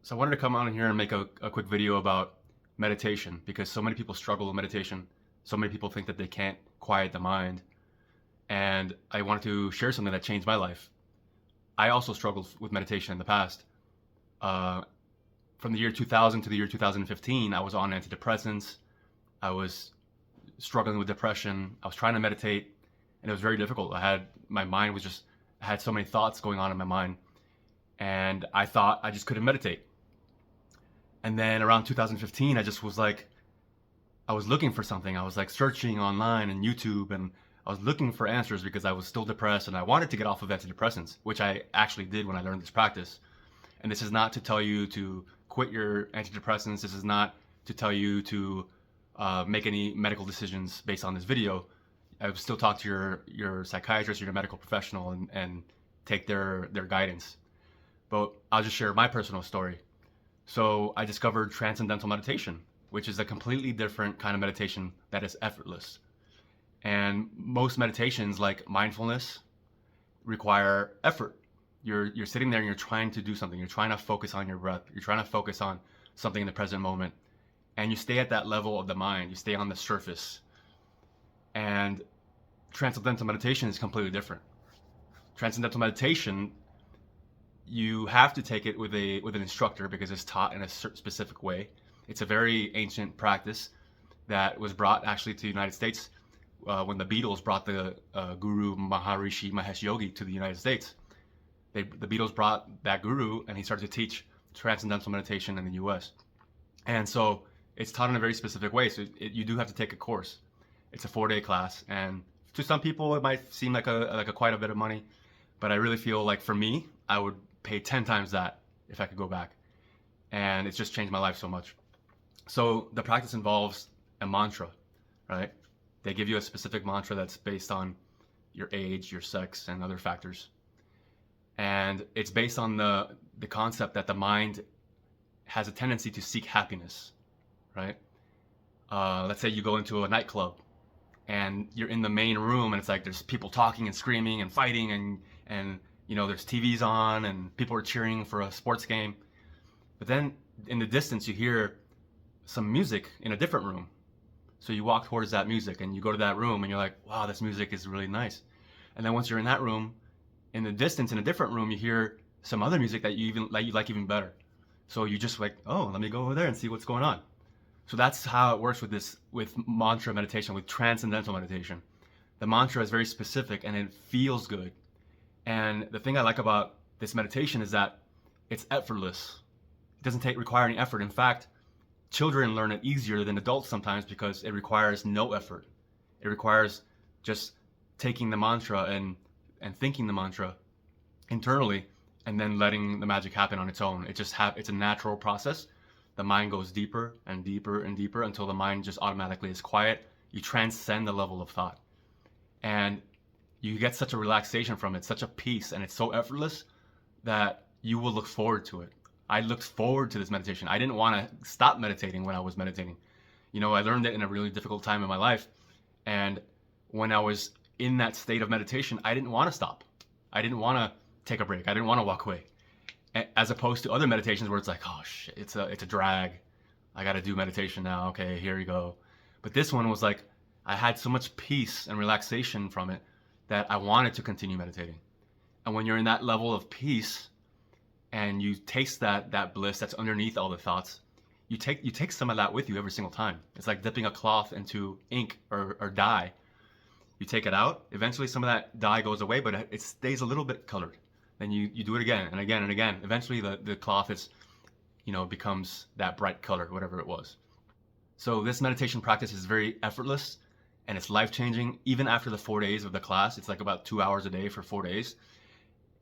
So I wanted to come on here and make a quick video about meditation because so many people struggle with meditation. So many people think that they can't quiet the mind. And I wanted to share something that changed my life. I also struggled with meditation in the past. Uh, from the year 2000 to the year 2015, I was on antidepressants. I was struggling with depression. I was trying to meditate, and it was very difficult. I had so many thoughts going on in my mind, and I thought I just couldn't meditate. And then around 2015, I was looking for something. I was like searching online and YouTube, and I was looking for answers because I was still depressed and I wanted to get off of antidepressants, which I actually did when I learned this practice. And this is not to tell you to quit your antidepressants. This is not to tell you to make any medical decisions based on this video. I would still talk to your psychiatrist or your medical professional and take their guidance. But I'll just share my personal story. So I discovered Transcendental Meditation, which is a completely different kind of meditation that is effortless. And most meditations like mindfulness require effort. You're sitting there and you're trying to do something. You're trying to focus on your breath. You're trying to focus on something in the present moment. And you stay at that level of the mind. You stay on the surface. And Transcendental Meditation is completely different. Transcendental Meditation, you have to take it with an instructor because it's taught in a specific way. It's a very ancient practice that was brought actually to the United States when the Beatles brought the Guru Maharishi Mahesh Yogi to the United States. The Beatles brought that guru and he started to teach Transcendental Meditation in the US. And so it's taught in a very specific way. So you do have to take a course. It's a 4-day class, and to some people it might seem like a quite a bit of money, but I really feel like for me, I would pay 10 times that if I could go back. And it's just changed my life so much. So the practice involves a mantra, right? They give you a specific mantra that's based on your age, your sex, and other factors. And it's based on the concept that the mind has a tendency to seek happiness, right? Let's say you go into a nightclub and you're in the main room and it's like there's people talking and screaming and fighting and you know, there's TVs on and people are cheering for a sports game. But then in the distance, you hear some music in a different room. So you walk towards that music and you go to that room and you're like, wow, this music is really nice. And then once you're in that room, in the distance, in a different room, you hear some other music that you like even better. So you just like, oh, let me go over there and see what's going on. So that's how it works with mantra meditation, with transcendental meditation. The mantra is very specific and it feels good. And the thing I like about this meditation is that it's effortless. It doesn't require any effort. In fact, children learn it easier than adults sometimes because it requires no effort. It requires just taking the mantra and thinking the mantra internally and then letting the magic happen on its own. It's a natural process. The mind goes deeper and deeper and deeper until the mind just automatically is quiet. You transcend the level of thought. And you get such a relaxation from it, such a peace, and it's so effortless that you will look forward to it. I looked forward to this meditation. I didn't want to stop meditating when I was meditating. You know, I learned it in a really difficult time in my life. And when I was in that state of meditation, I didn't want to stop. I didn't want to take a break. I didn't want to walk away. As opposed to other meditations where it's like, oh shit, it's a drag. I got to do meditation now. Okay, here you go. But this one was like, I had so much peace and relaxation from it that I wanted to continue meditating. And when you're in that level of peace and you taste that bliss that's underneath all the thoughts, you take some of that with you every single time. It's like dipping a cloth into ink or dye. You take it out, eventually some of that dye goes away, but it stays a little bit colored. Then you do it again and again and again. Eventually the cloth becomes that bright color, whatever it was. So this meditation practice is very effortless and it's life-changing. Even after the 4 days of the class, it's like about 2 hours a day for 4 days.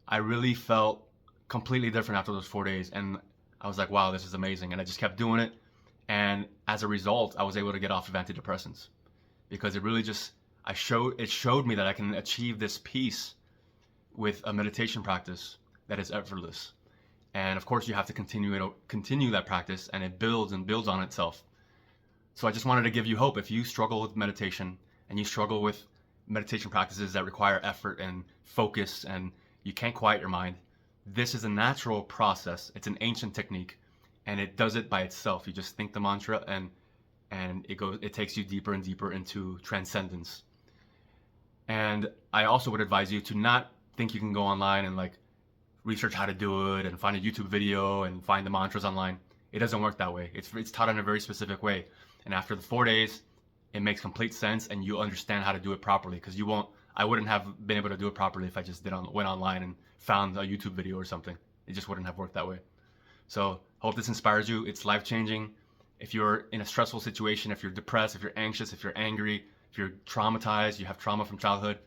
I really felt completely different after those 4 days. And I was like, wow, this is amazing. And I just kept doing it. And as a result, I was able to get off of antidepressants because it showed me that I can achieve this peace with a meditation practice that is effortless. And of course, you have to continue that practice, and it builds and builds on itself. So I just wanted to give you hope. If you struggle with meditation and you struggle with meditation practices that require effort and focus and you can't quiet your mind, this is a natural process. It's an ancient technique and it does it by itself. You just think the mantra, and it takes you deeper and deeper into transcendence. And I also would advise you to not think you can go online and like research how to do it and find a YouTube video and find the mantras online. It doesn't work that way. It's taught in a very specific way. And after the 4 days, it makes complete sense, and you understand how to do it properly. Because I wouldn't have been able to do it properly if I just went online and found a YouTube video or something. It just wouldn't have worked that way. So hope this inspires you. It's life-changing. If you're in a stressful situation, if you're depressed, if you're anxious, if you're angry, if you're traumatized, you have trauma from childhood,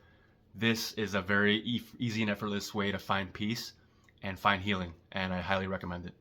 this is a very easy and effortless way to find peace and find healing, and I highly recommend it.